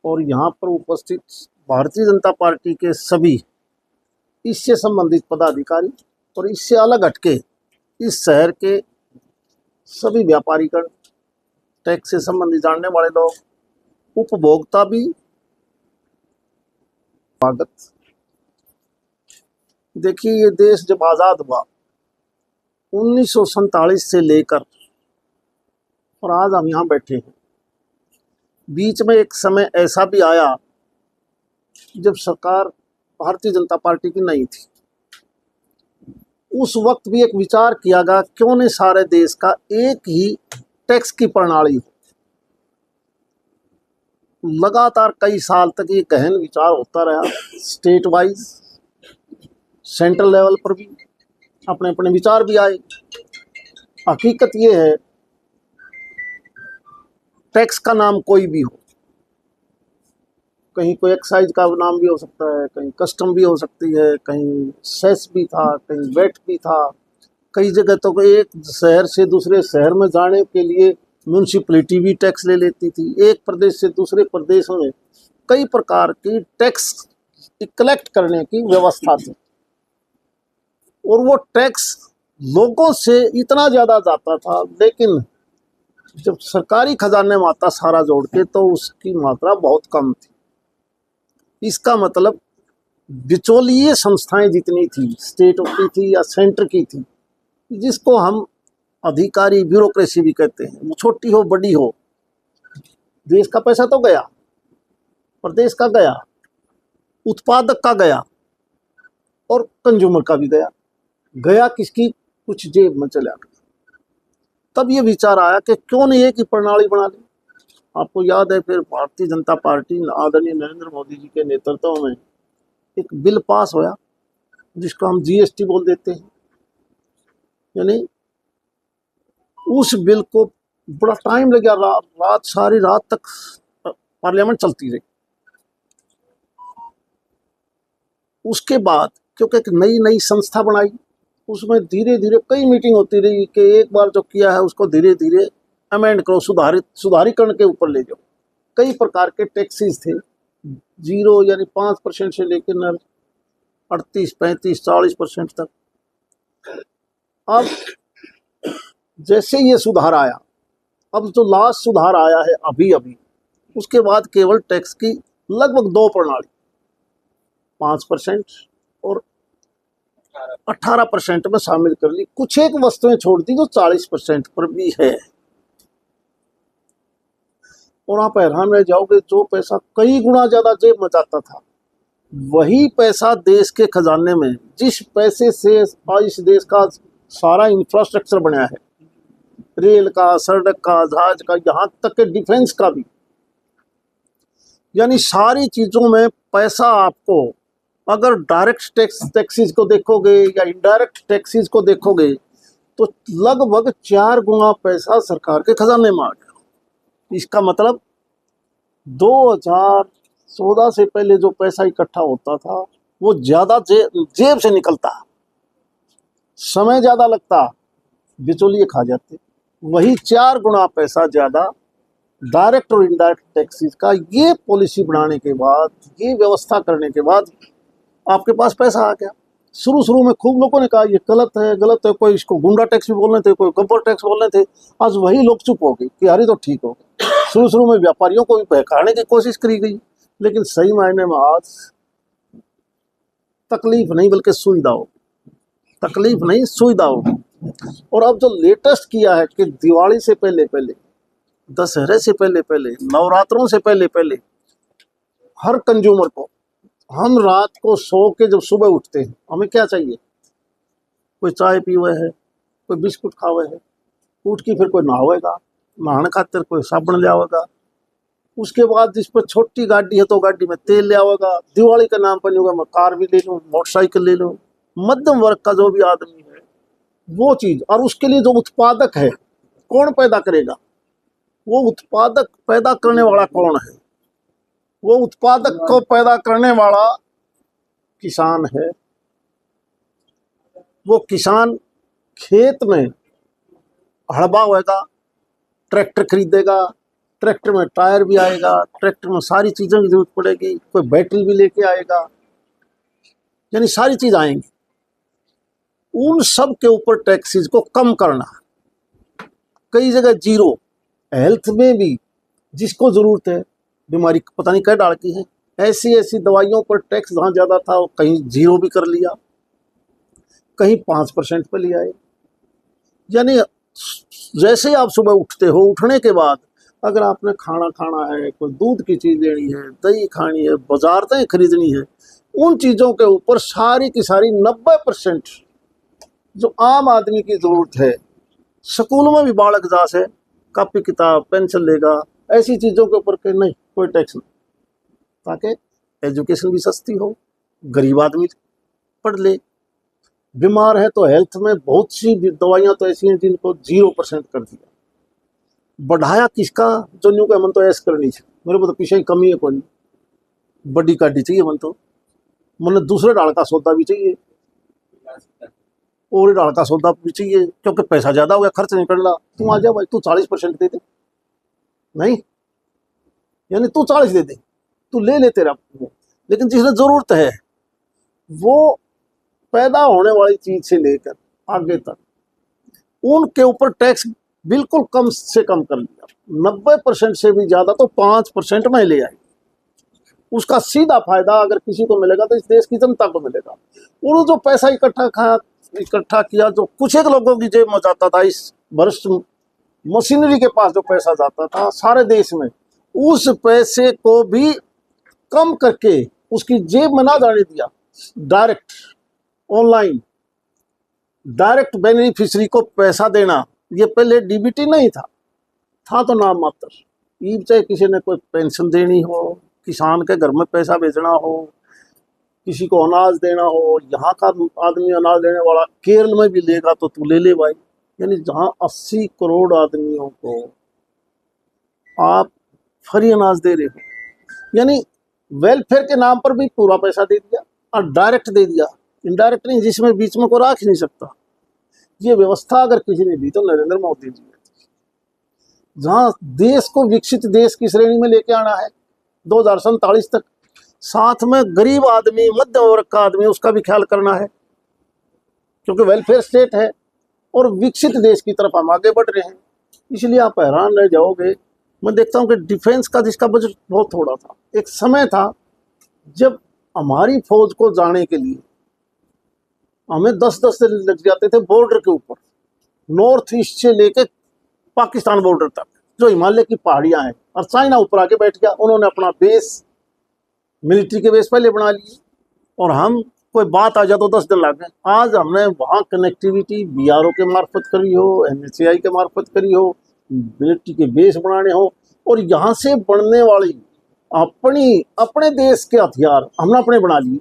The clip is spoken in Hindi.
और यहाँ पर उपस्थित भारतीय जनता पार्टी के सभी इससे संबंधित पदाधिकारी और इससे अलग हटके इस शहर के सभी व्यापारीगण, टैक्स से संबंधित जानने वाले लोग, उपभोक्ता भी स्वागत। देखिए, ये देश जब आज़ाद हुआ 1947 से लेकर और आज हम यहाँ बैठे हैं, बीच में एक समय ऐसा भी आया जब सरकार भारतीय जनता पार्टी की नहीं थी। उस वक्त भी एक विचार किया गया क्यों नहीं सारे देश का एक ही टैक्स की प्रणाली हो। लगातार कई साल तक ये गहन विचार होता रहा, स्टेट वाइज, सेंट्रल लेवल पर भी अपने अपने विचार भी आए। हकीकत ये है, टैक्स का नाम कोई भी हो, कहीं कोई एक्साइज का नाम भी हो सकता है, कहीं कस्टम भी हो सकती है, कहीं सेस भी था, कहीं वेट भी था। कई जगह तो एक शहर से दूसरे शहर में जाने के लिए म्यूनसिपैलिटी भी टैक्स ले लेती थी। एक प्रदेश से दूसरे प्रदेश में कई प्रकार की टैक्स कलेक्ट करने की व्यवस्था थी और वो टैक्स लोगों से इतना ज़्यादा जाता था, लेकिन जब सरकारी खजाने में आता सारा जोड़ के तो उसकी मात्रा बहुत कम थी। इसका मतलब बिचौलिए संस्थाएं जितनी थी, स्टेट की थी या सेंटर की थी, जिसको हम अधिकारी ब्यूरोक्रेसी भी कहते हैं, वो छोटी हो बड़ी हो, देश का पैसा तो गया, प्रदेश का गया, उत्पादक का गया और कंज्यूमर का भी गया। गया किसकी? कुछ जेब में चला गया। तब ये विचार आया कि क्यों नहीं एक ही प्रणाली बना ली। आपको याद है, फिर भारतीय जनता पार्टी आदरणीय नरेंद्र मोदी जी के नेतृत्व में एक बिल पास होया जिसको हम जीएसटी बोल देते हैं। यानी उस बिल को बड़ा टाइम लग गया, सारी रात तक पार्लियामेंट चलती रही। उसके बाद क्योंकि एक नई नई संस्था बनाई, उसमें धीरे धीरे कई मीटिंग होती रही कि एक बार जो किया है उसको धीरे धीरे अमेंड करो, सुधारीकरण के ऊपर ले जाओ। कई प्रकार के टैक्सेस थे, 0 यानी 5% से लेकर 38, 35, 40% तक। अब जैसे ये सुधार आया, अब जो लास्ट सुधार आया है अभी उसके बाद केवल टैक्स की लगभग 2 प्रणाली, 5% और 18% में शामिल कर ली। कुछ एक वस्तुएं छोड़ दी जो 40% पर भी है। और आप हैरान रह जाओगे, जो पैसा कई गुना ज्यादा जेब में जाता था, वही पैसा देश के खजाने में, जिस पैसे से इस देश का सारा इंफ्रास्ट्रक्चर बना है, रेल का, सड़क का, जहाज का, यहाँ तक के डिफेंस का भी, यानी सारी चीजों में पैसा आपको, अगर डायरेक्ट टैक्सेस को देखोगे या इनडायरेक्ट टैक्सेस को देखोगे तो लगभग 4 गुना पैसा सरकार के खजाने में आ गया। इसका मतलब 2014 से पहले जो पैसा इकट्ठा होता था वो ज्यादा जेब से निकलता, समय ज्यादा लगता, बिचौलिए खा जाते। वही 4 गुना पैसा ज्यादा डायरेक्ट और इनडायरेक्ट टैक्सेस का ये पॉलिसी बनाने के बाद, ये व्यवस्था करने के बाद आपके पास पैसा आ गया। शुरू में खूब लोगों ने कहा ये गलत है, कोई इसको गुंडा टैक्स भी बोल रहे थे, कोई गब्बर टैक्स बोल रहे थे। आज वही लोग चुप हो गए कि अरे तो ठीक हो गया। शुरू में व्यापारियों को भी बहकाने की कोशिश करी गई, लेकिन सही मायने में आज तकलीफ नहीं बल्कि सुविधा होगी, तकलीफ नहीं सुविधा होगी। और अब जो लेटेस्ट किया है कि दिवाली से पहले, दशहरे से पहले, नवरात्रों से पहले हर कंज्यूमर को, हम रात को सो के जब सुबह उठते हैं हमें क्या चाहिए? कोई चाय पीवे है, कोई बिस्कुट खावे है, उठ के फिर कोई नहावेगा, नहाने खातिर कोई साबुन ले आवेगा, उसके बाद जिस पर छोटी गाड़ी है तो गाड़ी में तेल ले आवेगा। दिवाली के नाम पर नहीं होगा, मैं कार भी ले लूँ, मोटरसाइकिल ले लूँ। मध्यम वर्ग का जो भी आदमी है वो चीज, और उसके लिए जो उत्पादक है कौन पैदा करेगा? वो उत्पादक पैदा करने वाला कौन है? वो उत्पादक को पैदा करने वाला किसान है। वो किसान खेत में हड़बा होएगा, ट्रैक्टर खरीदेगा, ट्रैक्टर में टायर भी आएगा, ट्रैक्टर में सारी चीज़ों की जरूरत पड़ेगी, कोई बैटरी भी लेके आएगा, यानी सारी चीज़ आएंगी। उन सब के ऊपर टैक्सेस को कम करना, कई जगह जीरो। हेल्थ में भी जिसको ज़रूरत है, बीमारी पता नहीं क्या डाल की है, ऐसी ऐसी दवाइयों पर टैक्स जहाँ ज़्यादा था वो कहीं जीरो भी कर लिया, कहीं 5% पे ले आए। यानी जैसे ही आप सुबह उठते हो, उठने के बाद अगर आपने खाना खाना है, कोई दूध की चीज़ लेनी है, दही खानी है, बाजार से खरीदनी है, उन चीज़ों के ऊपर सारी की सारी 90% जो आम आदमी की ज़रूरत है, स्कूल में भी बालक जा से कापी किताब पेंसिल लेगा, ऐसी चीज़ों के ऊपर के नहीं कोई टैक्स नहीं, ताकि एजुकेशन भी सस्ती हो, गरीब आदमी पढ़ ले। बीमार है तो हेल्थ में बहुत सी दवाइयाँ तो ऐसी हैं जिनको 0% कर दिया। बढ़ाया किसका? जो न्यू का मन तो ऐस करनी है, मेरे को तो पीछे ही कमी है, कोई बड़ी गाड़ी चाहिए मन तो, मैंने दूसरे डाल का सौदा भी चाहिए और डाल का सौदा भी चाहिए, क्योंकि पैसा ज़्यादा हो गया, खर्च नहीं करना। तू आ जा भाई, तू 40% दे दे, नहीं यानी तू 40 दे दे, तू ले ले तेरा। लेकिन जिसने ज़रूरत है वो पैदा होने वाली चीज़ से लेकर आगे तक उनके ऊपर टैक्स बिल्कुल कम से कम कर लिया। 90% से भी ज़्यादा तो 5% में ले आई। उसका सीधा फायदा अगर किसी को मिलेगा तो इस देश की जनता को मिलेगा। और जो पैसा इकट्ठा किया, जो कुछ एक लोगों की जेब में जाता था, इस भ्रष्ट मशीनरी के पास जो पैसा जाता था सारे देश में, उस पैसे को भी कम करके उसकी जेब में ना जाने दिया। डायरेक्ट ऑनलाइन डायरेक्ट बेनिफिशरी को पैसा देना, ये पहले डीबीटी नहीं था तो नाम मात्र। ये चाहे किसी ने कोई पेंशन देनी हो, किसान के घर में पैसा भेजना हो, किसी को अनाज देना हो, यहाँ का आदमी अनाज देने वाला केरल में भी लेगा तो तू ले ले भाई। यानी जहाँ 80 करोड़ आदमियों को आप फ्री अनाज दे रहे हो, यानी वेलफेयर के नाम पर भी पूरा पैसा दे दिया और डायरेक्ट दे दिया, इनडायरेक्ट नहीं, जिसमें बीच में को राख ही नहीं सकता। ये व्यवस्था अगर किसी ने दी तो नरेंद्र मोदी जी ने, जहाँ देश को विकसित देश की श्रेणी में लेके आना है 2047 तक, साथ में गरीब आदमी, मध्यम वर्ग का आदमी, उसका भी ख्याल करना है, क्योंकि वेलफेयर स्टेट है और विकसित देश की तरफ हम आगे बढ़ रहे हैं। इसलिए आप हैरान रह जाओगे। मैं देखता हूँ कि डिफेंस का जिसका बजट बहुत थोड़ा था, एक समय था जब हमारी फौज को जाने के लिए हमें 10-10 दिन लग जाते थे बॉर्डर के ऊपर, नॉर्थ ईस्ट से लेके पाकिस्तान बॉर्डर तक, जो हिमालय की पहाड़ियां हैं, और चाइना ऊपर आके बैठ गया। उन्होंने अपना बेस, मिलिट्री के बेस पहले बना लिए, और हम कोई बात आ जाए तो 10 दिन लग गए। आज हमने वहाँ कनेक्टिविटी BRO के मार्फत करी हो, NHAI के मार्फत करी हो, मिलिट्री के बेस बनाने हो, और यहाँ से बनने वाली अपने देश के हथियार हमने अपने बना लिए।